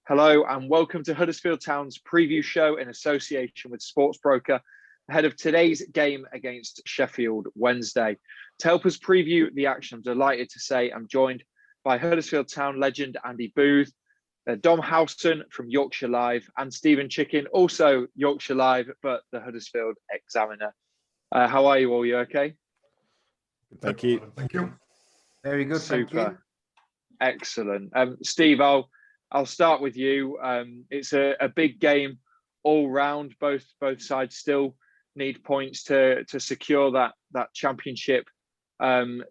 Hello and welcome to Huddersfield Town's preview show in association with Sportsbroker ahead of today's game against Sheffield Wednesday. To help us preview the action, I'm delighted to say I'm joined by Huddersfield Town legend Andy Booth, Dom Howson from Yorkshire Live, and Stephen Chicken, also Yorkshire Live, but the Huddersfield Examiner. How are you all? You okay? Thank you. Thank you. Very good. Super. Thank you. Excellent. Steve, I'll start with you. It's a big game all round. Both sides still need points to secure that championship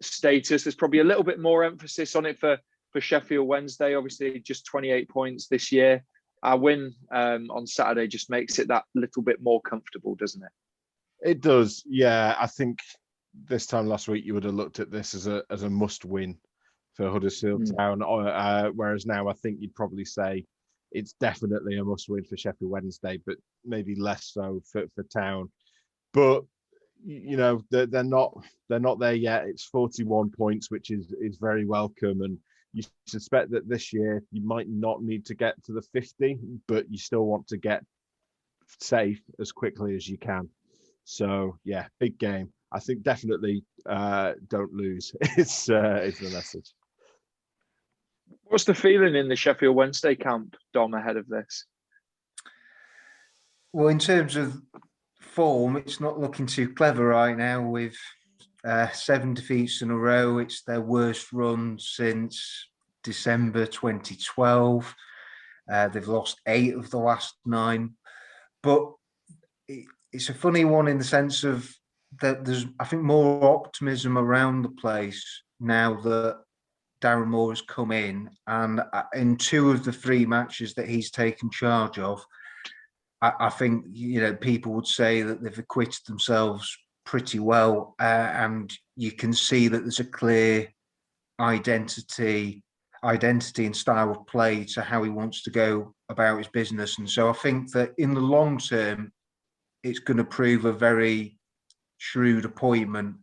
status. There's probably a little bit more emphasis on it for Sheffield Wednesday. Obviously, just 28 points this year. Our win on Saturday just makes it that little bit more comfortable, doesn't it? It does. Yeah, I think this time last week you would have looked at this as a must-win for Huddersfield Town, whereas now I think you'd probably say it's definitely a must-win for Sheffield Wednesday, but maybe less so for Town. But you know they're not there yet. It's 41 points, which is very welcome, and you suspect that this year you might not need to get to the 50, but you still want to get safe as quickly as you can. So yeah, big game. I think definitely don't lose. It's the message. What's the feeling in the Sheffield Wednesday camp, Dom, ahead of this? Well, in terms of form, it's not looking too clever right now with 7 defeats in a row. It's their worst run since December 2012. They've lost 8 of the last 9. But it's a funny one in the sense of that there's, I think, more optimism around the place now that Darren Moore has come in, and in 2 of the 3 matches that he's taken charge of, I think people would say that they've acquitted themselves pretty well, and you can see that there's a clear identity and style of play to how he wants to go about his business. And so I think that in the long term, it's going to prove a very shrewd appointment.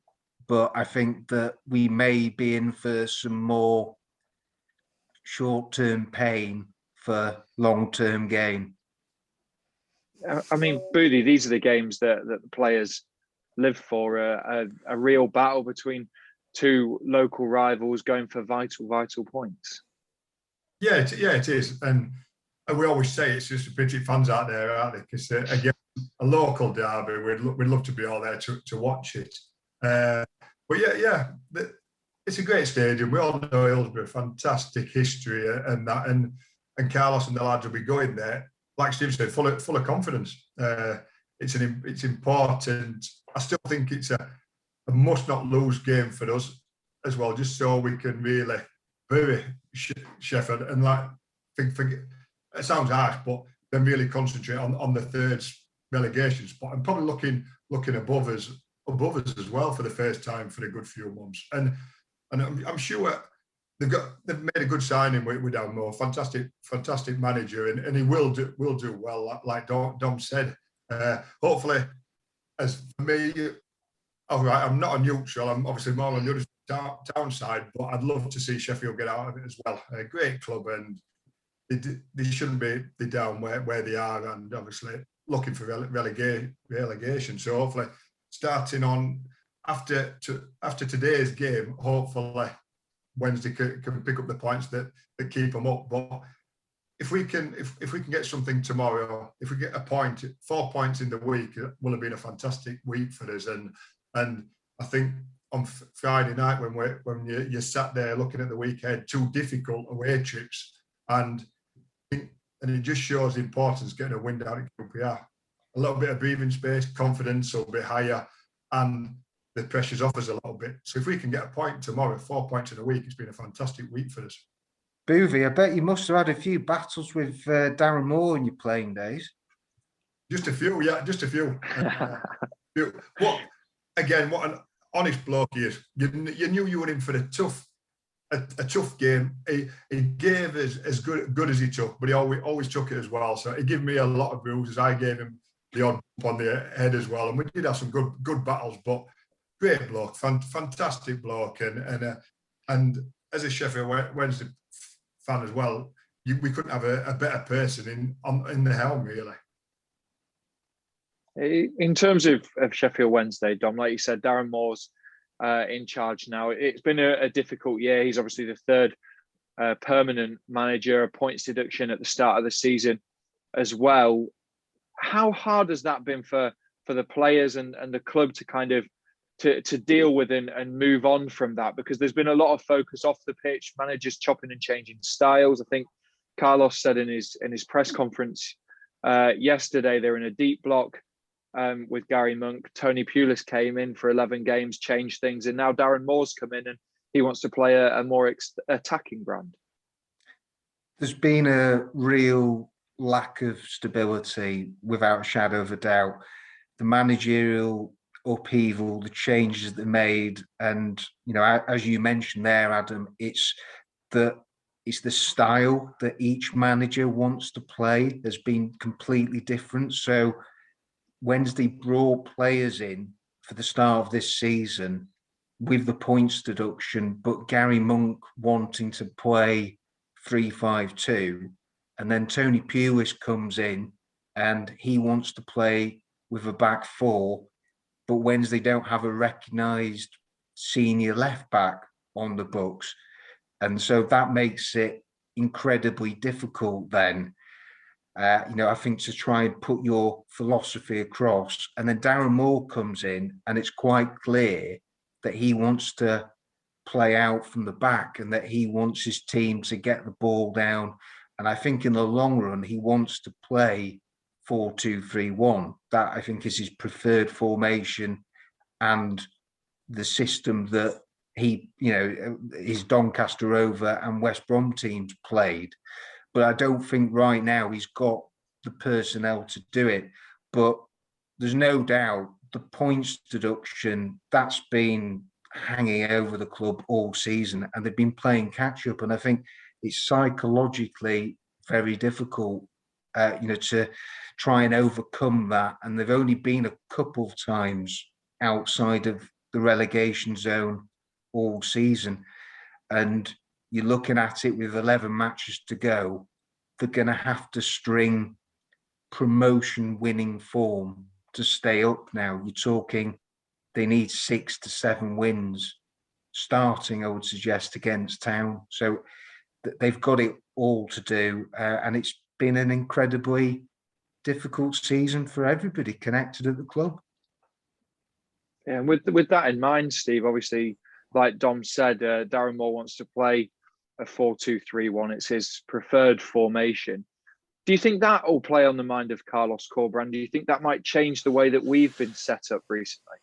But I think that we may be in for some more short-term pain for long-term gain. I mean, Boothie, these are the games that the players live for, a real battle between 2 local rivals going for vital points. Yeah, it is. And we always say it's just the Patriot fans out there, aren't they? Because, again, a local derby, we'd love to be all there to watch it. But yeah, it's a great stadium. We all know Hillsborough, fantastic history, and Carlos and the lads will be going there, like Steve said, full of confidence. It's important. I still think it's a must not lose game for us as well, just so we can really bury Sheffield and forget. It sounds harsh, but then really concentrate on the 3rd relegation spot and probably looking above us as well for the first time for a good few months. And I'm sure they've made a good signing with Dan Moore, fantastic manager, and he will do well, like Dom said. Hopefully, as for me, I'm not a neutral. I'm obviously more on the other town side, but I'd love to see Sheffield get out of it as well. A great club, and they shouldn't be down where they are, and obviously looking for relegation. So hopefully, starting on after today's game, hopefully Wednesday can pick up the points that keep them up. But if we can get something tomorrow, if we get a point, 4 points in the week, it will have been a fantastic week for us. And I think on Friday night when you sat there looking at the weekend, 2 difficult away trips, and it just shows the importance of getting a win down at QPR. A little bit of breathing space, confidence will be higher, and the pressure's off us a little bit. So if we can get a point tomorrow, 4 points in a week, it's been a fantastic week for us. Boothie, I bet you must have had a few battles with Darren Moore in your playing days. Just a few, yeah, just a few. What an honest bloke he is. You knew you were in for a tough game. He gave us as good as he took, but he always took it as well. So he gave me a lot of bruises. I gave him the odd bump on the head as well, and we did have some good battles. But great bloke, fantastic bloke, and as a Sheffield Wednesday fan as well, we couldn't have a better person in the helm, really. In terms of Sheffield Wednesday, Dom, like you said, Darren Moore's in charge now. It's been a difficult year. He's obviously the third permanent manager, a points deduction at the start of the season as well. How hard has that been for the players and the club to kind of to deal with and move on from that? Because there's been a lot of focus off the pitch, managers chopping and changing styles. I think Carlos said in his press conference yesterday they're in a deep block with Gary Monk. Tony Pulis came in for 11 games, changed things, and now Darren Moore's come in and he wants to play a more attacking brand. There's been a real lack of stability, without a shadow of a doubt. The managerial upheaval, the changes that they made, and as you mentioned there, Adam, it's the style that each manager wants to play has been completely different. So Wednesday brought players in for the start of this season with the points deduction, but Gary Monk wanting to play 3-5-2, and then Tony Pulis comes in and he wants to play with a back four, but Wednesday don't have a recognised senior left back on the books, and so that makes it incredibly difficult then. I think to try and put your philosophy across, and then Darren Moore comes in and it's quite clear that he wants to play out from the back and that he wants his team to get the ball down. And I think in the long run, he wants to play 4-2-3-1. That I think is his preferred formation and the system that his Doncaster Rover and West Brom teams played. But I don't think right now he's got the personnel to do it. But there's no doubt the points deduction, that's been hanging over the club all season, and they've been playing catch up. And I think it's psychologically very difficult, to try and overcome that. And they've only been a couple of times outside of the relegation zone all season. And you're looking at it with 11 matches to go. They're going to have to string promotion-winning form to stay up now. You're talking they need 6 to 7 wins starting, I would suggest, against Town. So they've got it all to do. And it's been an incredibly difficult season for everybody connected at the club. Yeah, and with that in mind, Steve, obviously, like Dom said, Darren Moore wants to play a 4-2-3-1. It's his preferred formation. Do you think that will play on the mind of Carlos Corberán? Do you think that might change the way that we've been set up recently?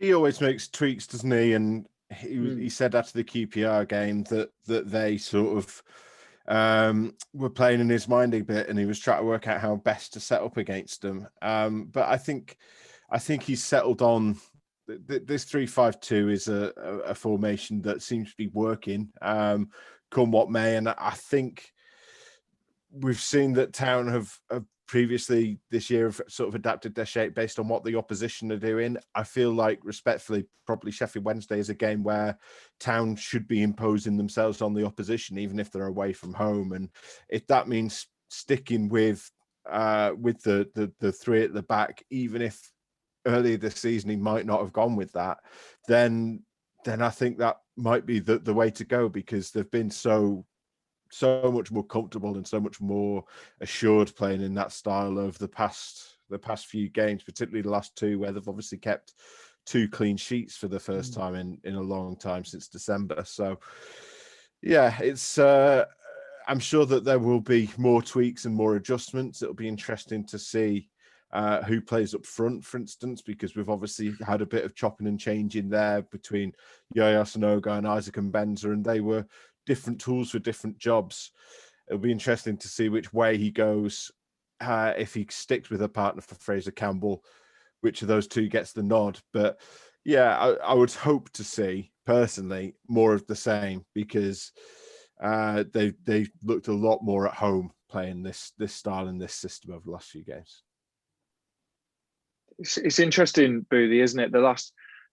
He always makes tweaks, doesn't he? And he said after the QPR game that they sort of were playing in his mind a bit, and he was trying to work out how best to set up against them. But I think he's settled on this 3-5-2 is a formation that seems to be working, come what may. And I think we've seen that Town have previously this year have sort of adapted their shape based on what the opposition are doing. I feel like, respectfully, probably Sheffield Wednesday is a game where Town should be imposing themselves on the opposition, even if they're away from home. And if that means sticking with the three at the back, even if earlier this season he might not have gone with that, then I think that might be the way to go, because they've been so much more comfortable and so much more assured playing in that style over the past few games, particularly the last two, where they've obviously kept 2 clean sheets for the first time in a long time, since December. So yeah, it's I'm sure that there will be more tweaks and more adjustments. It'll be interesting to see who plays up front, for instance, because we've obviously had a bit of chopping and changing there between Yaya Sanogo and Isaac Mbenza, and they were different tools for different jobs. It'll be interesting to see which way he goes, if he sticks with a partner for Fraser Campbell, which of those two gets the nod. But yeah, I would hope to see, personally, more of the same, because they looked a lot more at home playing this style and this system over the last few games. It's interesting, Boothie, isn't it? The last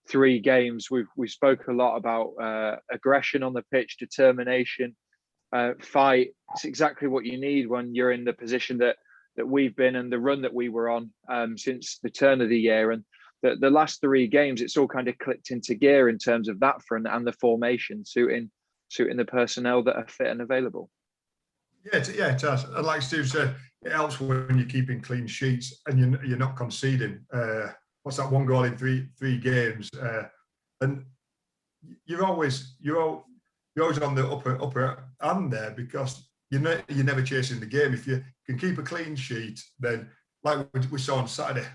3 games, we spoke a lot about aggression on the pitch, determination. fight. It's exactly what you need when you're in the position that we've been and the run that we were on since the turn of the year. And the last 3 games, it's all kind of clicked into gear in terms of that front and the formation suiting the personnel that are fit and available. Yeah, it does. And like Steve said, it helps when you're keeping clean sheets and you're not conceding. What's that, 1 goal in three games? And you're always on the upper hand there, because you're never chasing the game. If you can keep a clean sheet, then like we saw on Saturday,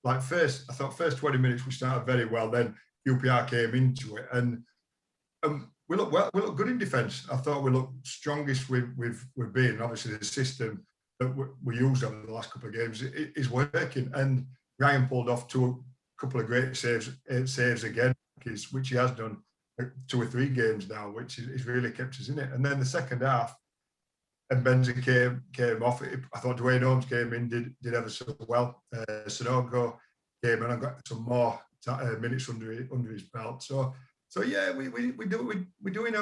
I thought first 20 minutes we started very well. Then QPR came into it, and we look well. We look good in defence. I thought we looked strongest we've been. Obviously, the system that we used over the last couple of games is working, and Ryan pulled off 2 couple of great saves again, which he has done 2 or 3 games now, which has really kept us in it. And then the second half, and Benza came off. I thought Dwayne Holmes came in, did ever so well. Sanogo came in and got some more minutes under his belt. So yeah, we're doing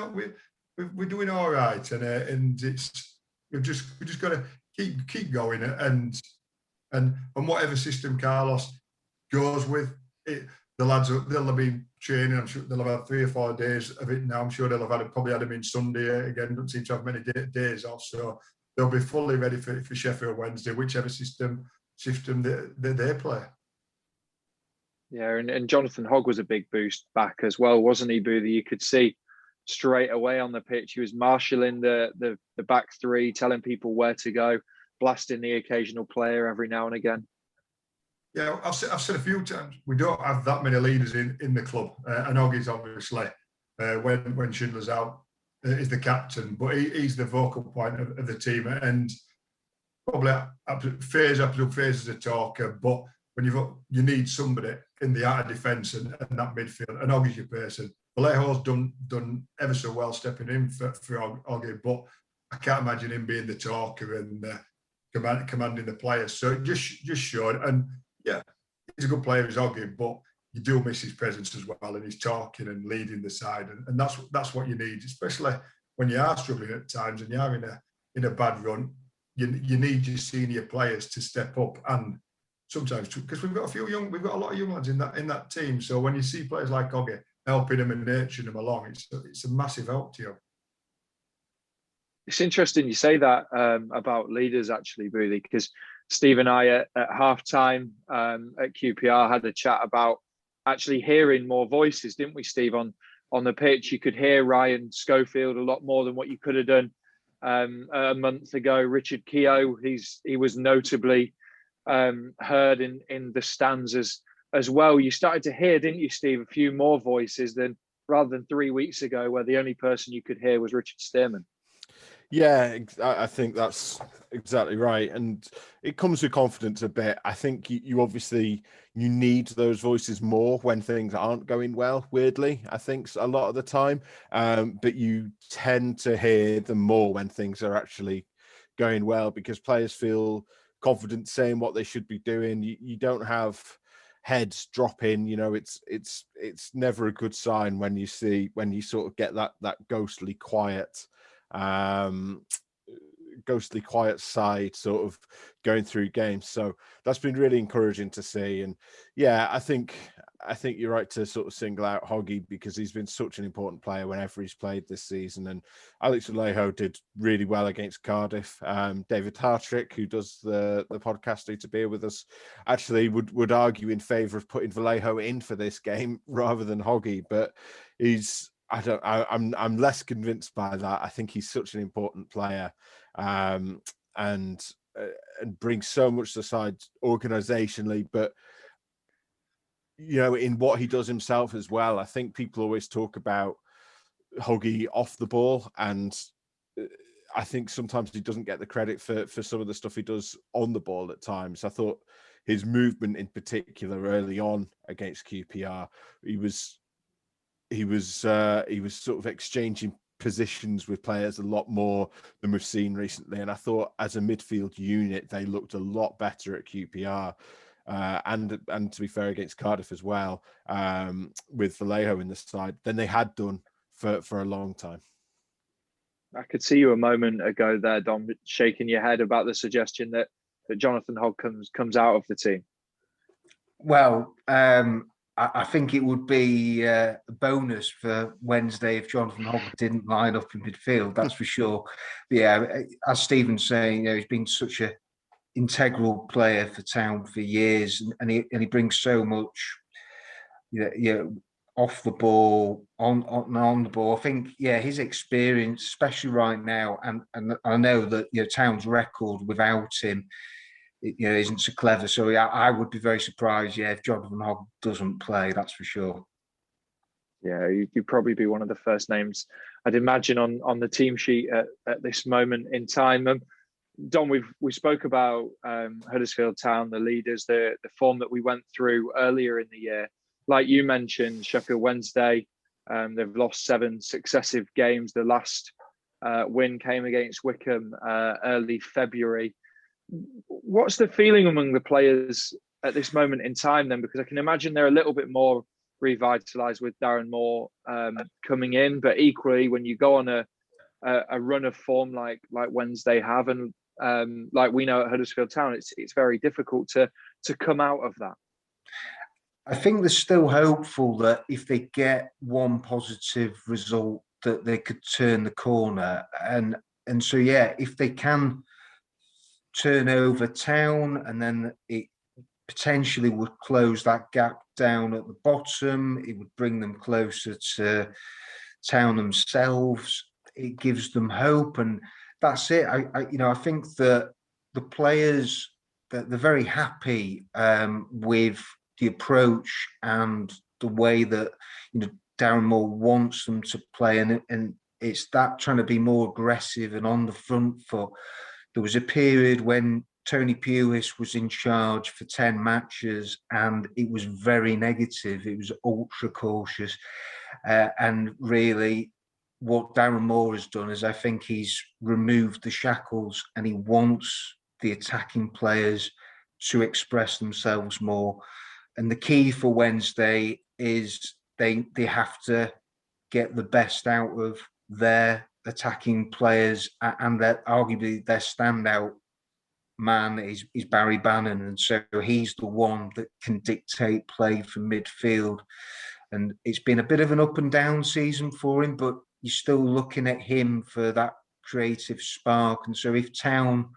all right, and it's we've just got to keep going, and whatever system Carlos goes with it. The lads, they'll have been training. I'm sure they'll have had 3 or 4 days of it now. I'm sure they'll have probably had them in Sunday again. Don't seem to have many days off, so they'll be fully ready for Sheffield Wednesday, whichever system they play. Yeah, and Jonathan Hogg was a big boost back as well, wasn't he, Boothie? You could see straight away on the pitch he was marshalling the back 3, telling people where to go, blasting the occasional player every now and again. Yeah, I've said a few times, we don't have that many leaders in the club. And Oggie's obviously, when Schindler's out, is the captain, but he's the vocal point of the team. And probably absolute phase as a talker, but when you need somebody in the art of defence and that midfield, and Oggie's your person. Vallejo's done ever so well stepping in for Oggie, but I can't imagine him being the talker and commanding the players. So it just showed. And yeah, he's a good player, he's Oggie, but you do miss his presence as well, and he's talking and leading the side, and that's what you need, especially when you are struggling at times and you are in a bad run. You need your senior players to step up, and sometimes because we've got a lot of young lads in that team. So when you see players like Oggie helping them and nurturing them along, it's a massive help to you. It's interesting you say that about leaders, actually, Boothie, because Steve and I at halftime at QPR had a chat about actually hearing more voices, didn't we, Steve? On the pitch, you could hear Ryan Schofield a lot more than what you could have done a month ago. Richard Keogh, he was notably heard in the stands as well. You started to hear, didn't you, Steve, a few more voices rather than 3 weeks ago, where the only person you could hear was Richard Stearman. Yeah, I think that's exactly right. And it comes with confidence a bit. I think you obviously, you need those voices more when things aren't going well, weirdly, I think a lot of the time. But you tend to hear them more when things are actually going well, because players feel confident saying what they should be doing. You don't have heads dropping, it's never a good sign when you sort of get that ghostly quiet side sort of going through games. So that's been really encouraging to see. And yeah, I think you're right to sort of single out Hoggy, because he's been such an important player whenever he's played this season. And Alex Vallejo did really well against Cardiff. David Hartrick, who does the podcast Need to Be with us, actually would argue in favour of putting Vallejo in for this game rather than Hoggy, but I'm less convinced by that. I think he's such an important player, and brings so much to the side organisationally, but in what he does himself as well. I think people always talk about Hoggy off the ball, and I think sometimes he doesn't get the credit for some of the stuff he does on the ball at times. I thought his movement in particular early on against QPR, he was sort of exchanging positions with players a lot more than we've seen recently. And I thought as a midfield unit, they looked a lot better at QPR. And to be fair, against Cardiff as well, with Vallejo in the side, than they had done for a long time. I could see you a moment ago there, Dom, shaking your head about the suggestion that Jonathan Hogg comes out of the team. Well, I think it would be a bonus for Wednesday if Jonathan Hogg didn't line up in midfield, that's for sure. But yeah, as Stephen's saying, he's been such an integral player for Town for years, and he brings so much, off the ball, on the ball. I think, his experience, especially right now, and I know that Town's record without him, isn't so clever. So I would be very surprised, if Jonathan Hogg doesn't play. That's for sure. Yeah, you'd probably be one of the first names I'd imagine on the team sheet at this moment in time. Don, we spoke about Huddersfield Town, the leaders, the form that we went through earlier in the year. Like you mentioned, Sheffield Wednesday, they've lost 7 successive games. The last win came against Wickham early February. What's the feeling among the players at this moment in time then? Because I can imagine they're a little bit more revitalised with Darren Moore coming in, but equally when you go on a run of form like Wednesday have, and like we know at Huddersfield Town, it's very difficult to come out of that. I think they're still hopeful that if they get one positive result, that they could turn the corner, and so if they can turn over Town, and then it potentially would close that gap down at the bottom. It would bring them closer to Town themselves. It gives them hope, and that's it. I think that the players, that they're very happy with the approach and the way that Darren Moore wants them to play, and it's that trying to be more aggressive and on the front foot. There was a period when Tony Pulis was in charge for 10 matches and it was very negative. It was ultra cautious. And really what Darren Moore has done is I think he's removed the shackles and he wants the attacking players to express themselves more. And the key for Wednesday is they have to get the best out of their attacking players, and that arguably their standout man is Barry Bannon, and so he's the one that can dictate play from midfield. And it's been a bit of an up and down season for him, but you're still looking at him for that creative spark. And so if Town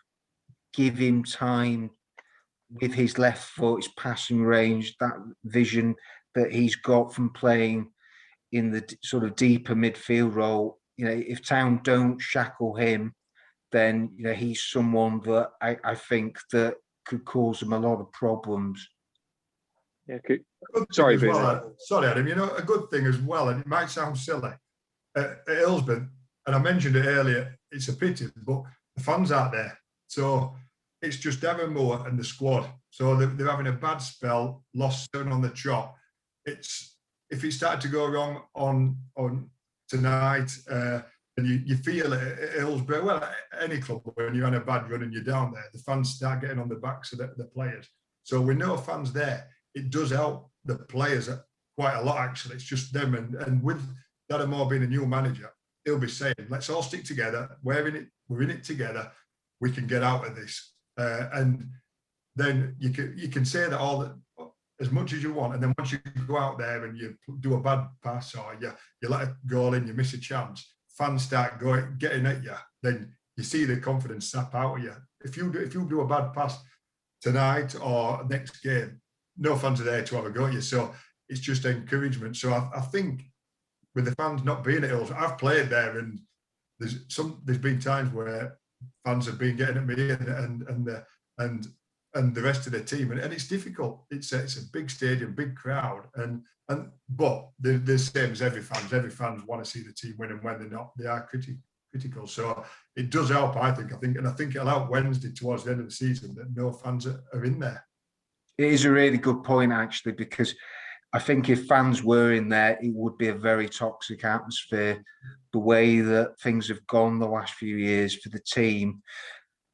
give him time with his left foot, his passing range, that vision that he's got from playing in the sort of deeper midfield role, if Town don't shackle him, then he's someone that I think that could cause them a lot of problems. Yeah, sorry, sorry, Adam. A good thing as well, and it might sound silly, at Hillsborough, and I mentioned it earlier, it's a pity, but the fans out there. So it's just Darren Moore and the squad. So they're having a bad spell, lost 7 on the trot. If it started to go wrong on tonight, and you feel it at Hillsborough, well, any club, when you're on a bad run and you're down there, the fans start getting on the backs of the players. So with no fans there, it does help the players quite a lot, actually. It's just them. And with Darren Moore being a new manager, he'll be saying, let's all stick together. We're in it together. We can get out of this. And then you can say that as much as you want, and then once you go out there and you do a bad pass or you let a goal in, you miss a chance, fans start getting at you, then you see the confidence sap out of you. If you do a bad pass tonight or next game, no fans are there to have a go at you. So it's just encouragement. So I think with the fans not being at Hills, I've played there, and there's been times where fans have been getting at me and the rest of the team, and it's difficult. It's a big stadium, big crowd, but they're the same as every fans. Every fans want to see the team win, and when they're not, they are critical. So it does help, I think, and I think it'll help Wednesday towards the end of the season that no fans are in there. It is a really good point, actually, because I think if fans were in there, it would be a very toxic atmosphere. The way that things have gone the last few years for the team,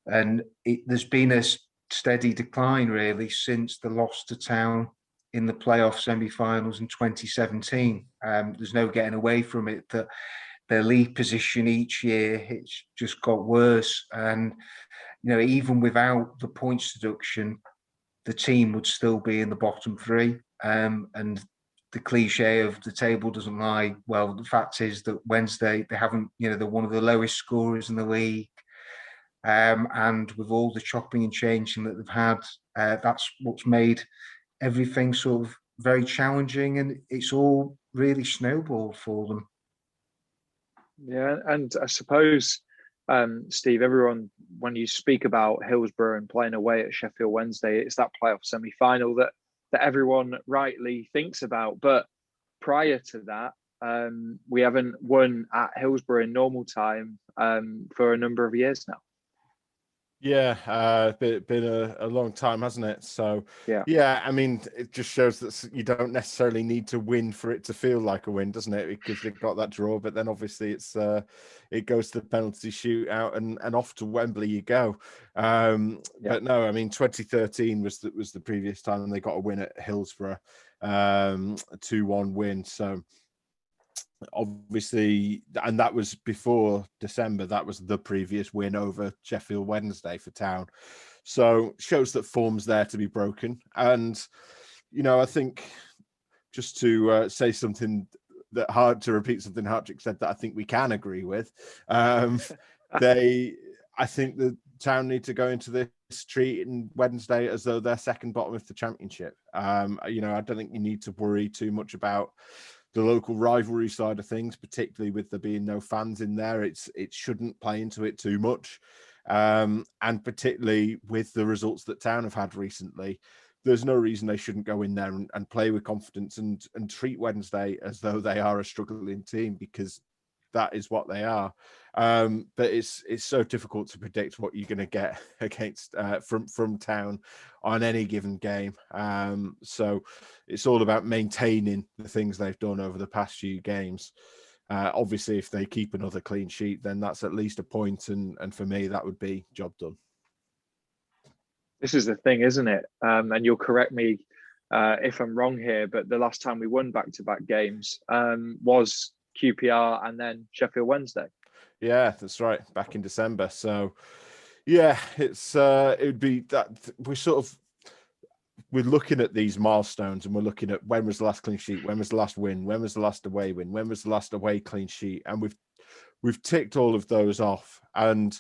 and there's been a steady decline really since the loss to Town in the playoff semi-finals in 2017. There's no getting away from it that their league position each year. It's just got worse. And, even without the points deduction, the team would still be in the bottom three. And the cliche of the table doesn't lie. Well, the fact is that Wednesday, they haven't, they're one of the lowest scorers in the league. And with all the chopping and changing that they've had, that's what's made everything sort of very challenging, and it's all really snowballed for them. Yeah, and I suppose, Steve, everyone, when you speak about Hillsborough and playing away at Sheffield Wednesday, it's that playoff semi-final that everyone rightly thinks about. But prior to that, we haven't won at Hillsborough in normal time for a number of years now. Yeah, been a long time, hasn't it? So yeah, I mean, it just shows that you don't necessarily need to win for it to feel like a win, doesn't it? Because they've got that draw, but then obviously it goes to the penalty shootout and off to Wembley you go. But no, I mean, 2013 was the previous time, and they got a win at Hillsborough, a 2-1 win. So obviously, and that was before December. That was the previous win over Sheffield Wednesday for Town. So shows that form's there to be broken. And I think, just to say something to repeat something Hartrick said that I think we can agree with. I think the Town need to go into this treating Wednesday as though they're second bottom of the championship. I don't think you need to worry too much about the local rivalry side of things, particularly with there being no fans in there. It shouldn't play into it too much. And particularly with the results that Town have had recently, there's no reason they shouldn't go in there and play with confidence and treat Wednesday as though they are a struggling team, because that is what they are. But it's so difficult to predict what you're going to get against from Town on any given game. So it's all about maintaining the things they've done over the past few games. Obviously, if they keep another clean sheet, then that's at least a point, and for me, that would be job done. This is the thing, isn't it? And you'll correct me if I'm wrong here, but the last time we won back-to-back games was QPR and then Sheffield Wednesday. Yeah, that's right. Back in December. So yeah, it would be that we're looking at these milestones, and we're looking at when was the last clean sheet, when was the last win, when was the last away win, when was the last away clean sheet, and we've ticked all of those off. And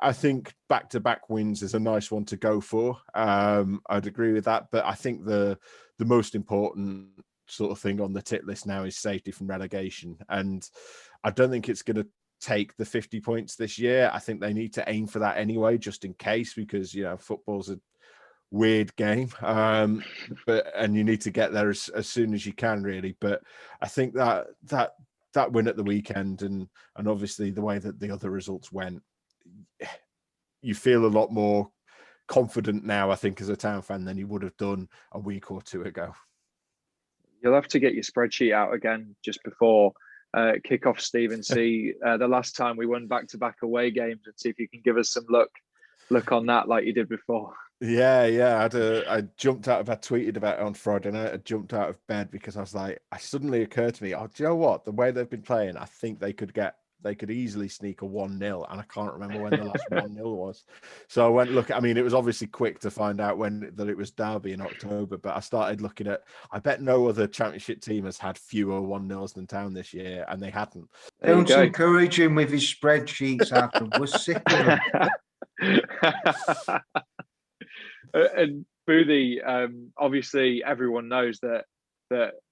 I think back-to-back wins is a nice one to go for. I'd agree with that, but I think the most important sort of thing on the tick list now is safety from relegation, and I don't think it's going to take the 50 points this year. I think they need to aim for that anyway, just in case, because football's a weird game, and you need to get there as soon as you can, really. But I think that win at the weekend, and obviously the way that the other results went, you feel a lot more confident now, I think, as a Town fan than you would have done a week or two ago. You'll have to get your spreadsheet out again just before kick-off, Steve, and see the last time we won back-to-back away games, and see if you can give us some look on that like you did before. Yeah. I jumped out of, I tweeted about it on Friday night. I jumped out of bed because I was like, it suddenly occurred to me, do you know what? The way they've been playing, I think they could easily sneak a 1-0, and I can't remember when the last 1-0 was. So I went look. I mean, it was obviously quick to find out that it was Derby in October, but I started looking at. I bet no other Championship team has had fewer 1-0s than Town this year, and they hadn't. Don't encourage him with his spreadsheets, Adam. We're sick of them. And Boothie, obviously everyone knows that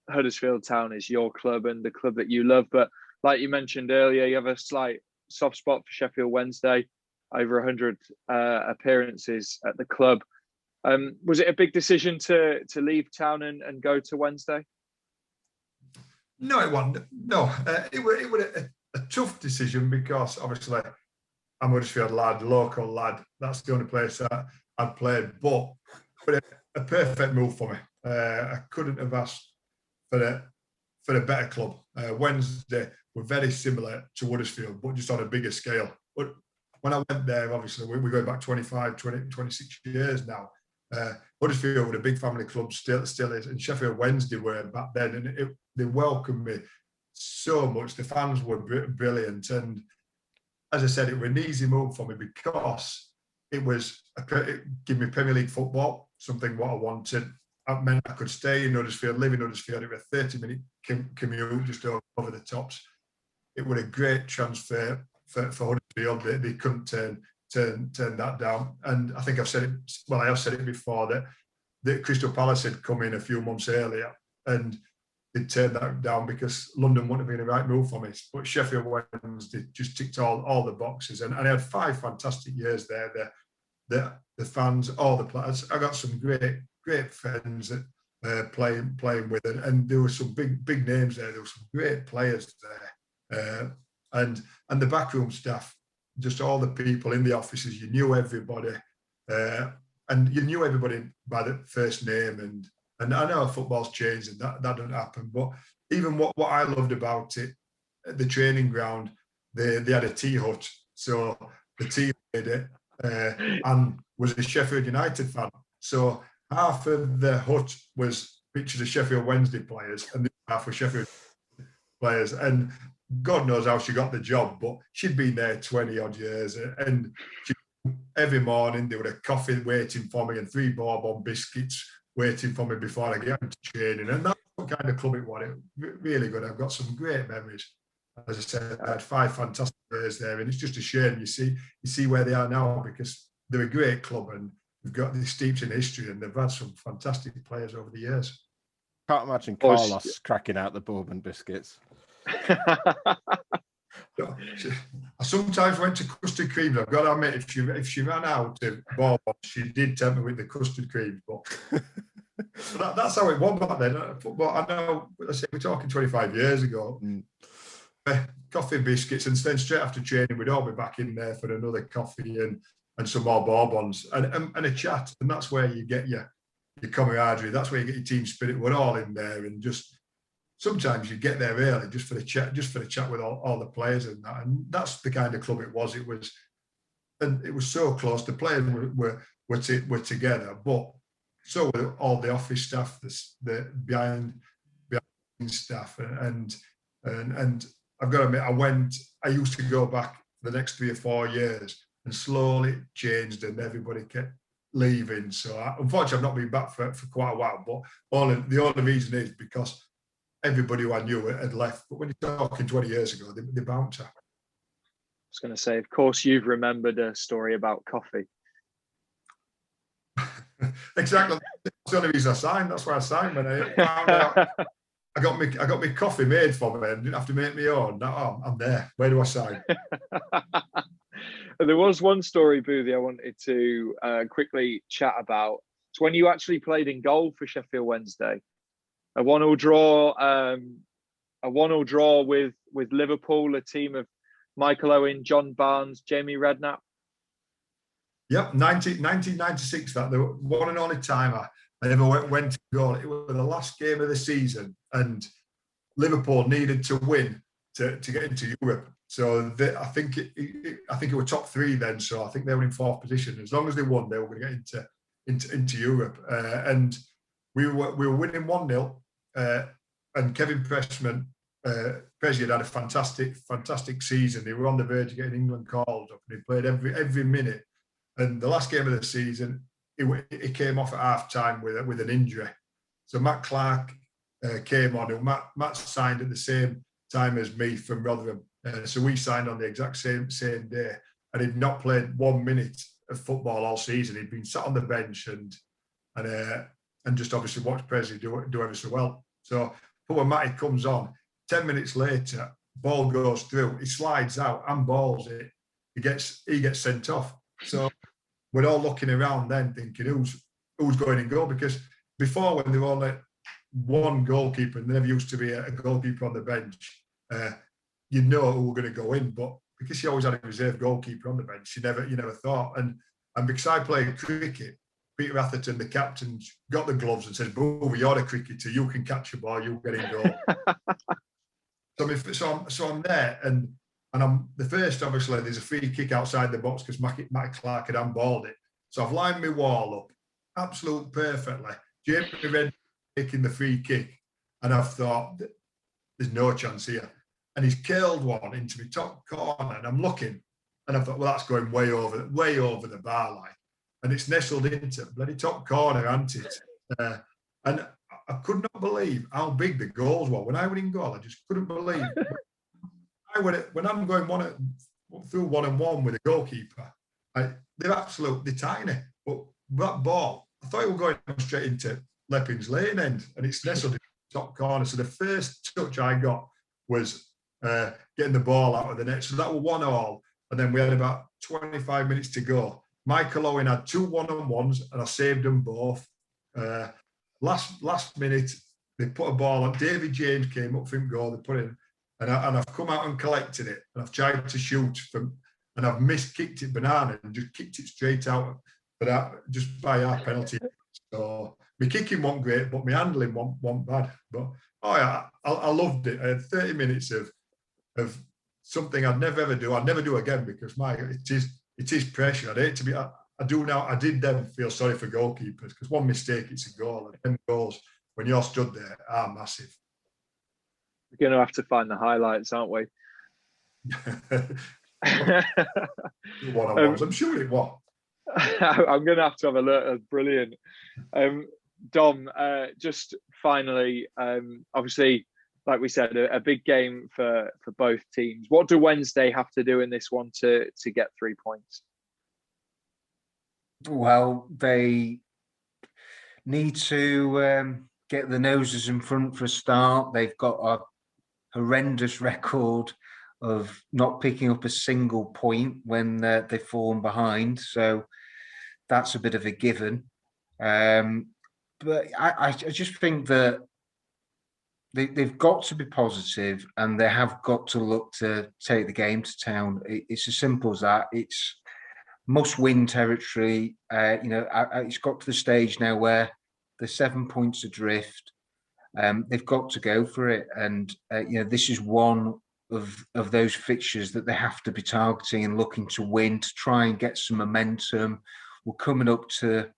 Huddersfield Town is your club and the club that you love, but like you mentioned earlier, you have a slight soft spot for Sheffield Wednesday, over 100 appearances at the club. Was it a big decision to leave Town and go to Wednesday? No, it wasn't. No, it was a tough decision, because obviously I'm a Huddersfield lad, local lad. That's the only place I'd played, but a perfect move for me. I couldn't have asked for a better club. Wednesday were very similar to Huddersfield, but just on a bigger scale. But when I went there, obviously, we're going back 25, 20, 26 years now. Huddersfield were a big family club, still is, and Sheffield Wednesday were back then, and they welcomed me so much. The fans were brilliant, and as I said, it was an easy move for me because it was it gave me Premier League football, something what I wanted. That meant I could stay in Huddersfield, live in Huddersfield. It was a 30-minute commute just over the tops. It was a great transfer for Huddersfield. They couldn't turn that down. And I think I've said it. Well, I have said it before that Crystal Palace had come in a few months earlier, and they turned that down because London wouldn't have been the right move for me. But Sheffield Wednesday just ticked all the boxes, and I had 5 fantastic years there. The fans, all the players. I got some great friends that playing with, and there were some big names there. There were some great players there, and the backroom staff, just all the people in the offices. You knew everybody, and you knew everybody by the first name. And I know football's changed, and that doesn't happen. But even what I loved about it, at the training ground, they had a tea hut, so the team made it, and was a Sheffield United fan. So half of the hut was pictures of Sheffield Wednesday players, and the half were Sheffield players. And God knows how she got the job, but she'd been there 20 odd years, and every morning there was a coffee waiting for me and 3 bourbon biscuits waiting for me before I get into training. And that's what kind of club it was. Really good. I've got some great memories. As I said, I had 5 fantastic years there, and it's just a shame you see where they are now, because they're a great club and they've got these steeped in history, and they've had some fantastic players over the years. Can't imagine Carlos cracking out the bourbon biscuits. I sometimes went to custard creams. I've got to admit, if she ran out of bourbon, she did tempt me with the custard creams. But that's how it was back then. But I know, we're talking 25 years ago. Coffee and biscuits, and then straight after training, we'd all be back in there for another coffee and some more bourbons and a chat. And that's where you get your camaraderie. That's where you get your team spirit. We're all in there, and just sometimes you get there early just for the chat with all the players and that. And that's the kind of club it was. And it was so close. The players were together, but so were all the office staff, the behind staff, and I've got to admit, I used to go back the next 3 or 4 years, and slowly it changed, and everybody kept leaving. So unfortunately, I've not been back for quite a while. But the only reason is because everybody who I knew had left. But when you're talking 20 years ago, they bounce. I was going to say, of course, you've remembered a story about coffee. Exactly. That's the only reason I signed. That's why I signed when I found out. I got my coffee made for me and didn't have to make my own. No, I'm there. Where do I sign? There was one story, Boothie, I wanted to quickly chat about. It's when you actually played in goal for Sheffield Wednesday. A 1-1 draw with Liverpool, a team of Michael Owen, John Barnes, Jamie Redknapp. Yep, 1996. That the one and only time I ever went to goal. It was the last game of the season, and Liverpool needed to win to get into Europe. So I think it was top 3 then. So I think they were in 4th position. As long as they won, they were going to get into Europe. And we were winning 1-0. And Kevin Pressman, Prezi had a fantastic season. They were on the verge of getting England called up, and he played every minute. And the last game of the season, he came off at half time with an injury. So Matt Clark came on, and Matt signed at the same time as me from Rotherham. So we signed on the exact same day, and he'd not played 1 minute of football all season. He'd been sat on the bench and just obviously watched Prezi do ever so well. So when Matty comes on, 10 minutes later, ball goes through, he slides out and balls it. He gets sent off. So we're all looking around then thinking who's going in goal, because before, when there were only one goalkeeper and there never used to be a goalkeeper on the bench, you know who were going to go in. But because she always had a reserve goalkeeper on the bench, you never thought. And because I played cricket, Peter Atherton, the captain, got the gloves and said, "Boo, you're a cricketer. You can catch a ball. You get in goal." So I'm there, and I'm the first. Obviously, there's a free kick outside the box because Matty Clark had handballed it. So I've lined my wall up, absolute perfectly. Jamie Redknapp taking the free kick, and I've thought, there's no chance here. And he's curled one into the top corner, and I'm looking, and I thought, well, that's going way over the bar line, and it's nestled into bloody top corner, hasn't it? And I could not believe how big the goals were when I went in goal. I just couldn't believe. When I'm going through 1-on-1 with a goalkeeper, they're tiny. But that ball, I thought it was going straight into Leppin's lane end, and it's nestled in the top corner. So the first touch I got was getting the ball out of the net. So that was 1-1, and then we had about 25 minutes to go. Michael Owen had 2 1-on-1s, and I saved them both. Last minute, they put a ball on. David James came up from goal. They put it in, and I've come out and collected it, and I've tried to shoot from, and I've kicked it banana and just kicked it straight out, but just by our penalty. So my kicking wasn't great, but my handling wasn't bad. But I loved it. I had 30 minutes of something I'd never ever do. I'd never do again, because it is pressure. I'd hate to be. I do now. I did then feel sorry for goalkeepers, because one mistake, it's a goal. And 10 goals when you're stood there are massive. We're going to have to find the highlights, aren't we? I'm sure it was. I'm going to have a look. Brilliant. Dom, just finally, obviously, like we said, a big game for both teams. What do Wednesday have to do in this one to get 3 points? Well, they need to get the noses in front for a start. They've got a horrendous record of not picking up a single point when they've fallen behind. So that's a bit of a given. But I just think that they've got to be positive, and they have got to look to take the game to town. It's as simple as that. It's must-win territory. It's got to the stage now where they're 7 points adrift. They've got to go for it, and this is one of those fixtures that they have to be targeting and looking to win, to try and get some momentum. We're coming up to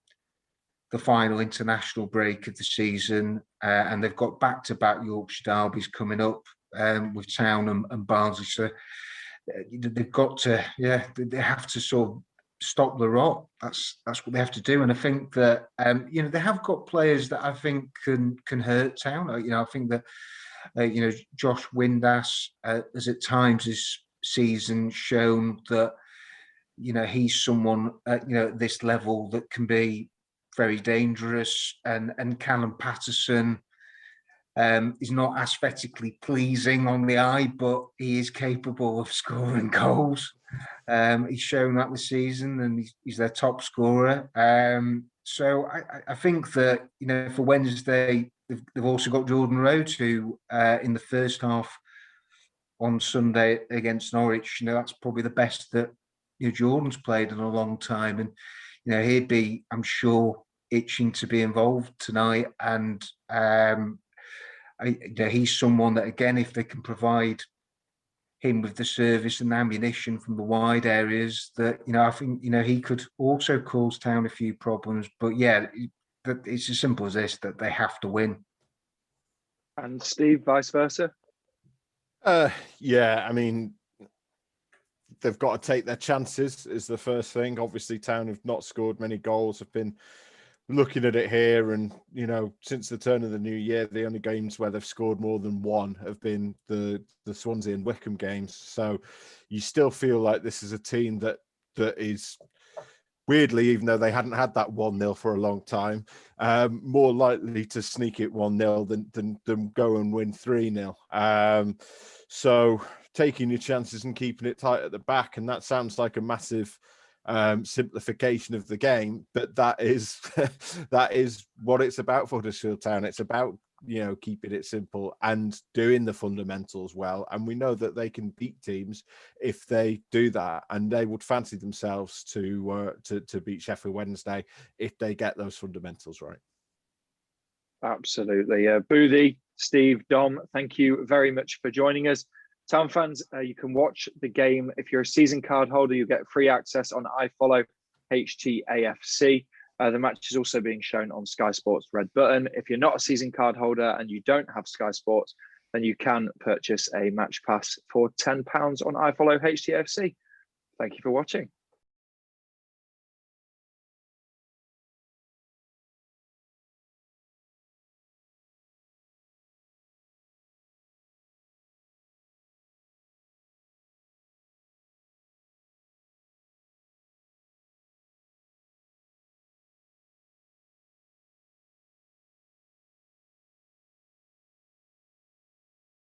the final international break of the season, and they've got back-to-back Yorkshire derbies coming up with Town and Barnsley. So they've got to, they have to sort of stop the rot. That's what they have to do. And I think that they have got players that I think can hurt Town. I think that Josh Windass has at times this season shown that he's someone at this level that can be very dangerous, and Callum Patterson is not aesthetically pleasing on the eye, but he is capable of scoring goals. He's shown that this season, and he's their top scorer. So I think that for Wednesday, they've also got Jordan Rhodes, who in the first half on Sunday against Norwich, that's probably the best that Jordan's played in a long time, and he'd be, I'm sure, itching to be involved tonight. And he's someone that, again, if they can provide him with the service and ammunition from the wide areas, that I think he could also cause Town a few problems. But it's as simple as this, that they have to win. And Steve, vice versa. I mean, they've got to take their chances is the first thing. Obviously, Town have not scored many goals. Have been looking at it here, and since the turn of the new year, the only games where they've scored more than one have been the Swansea and Wycombe games. So you still feel like this is a team that is, weirdly, even though they hadn't had that 1-0 for a long time, more likely to sneak it 1-0 than go and win 3-0. So taking your chances and keeping it tight at the back, and that sounds like a massive simplification of the game, but that is what it's about for Huddersfield Town. It's about keeping it simple and doing the fundamentals well, and we know that they can beat teams if they do that, and they would fancy themselves to beat Sheffield Wednesday if they get those fundamentals right. Absolutely. Boothie, Steve, Dom, thank you very much for joining us. Town fans, you can watch the game. If you're a season card holder, you get free access on iFollow HTAFC. The match is also being shown on Sky Sports Red Button. If you're not a season card holder and you don't have Sky Sports, then you can purchase a match pass for £10 on iFollow HTFC. Thank you for watching.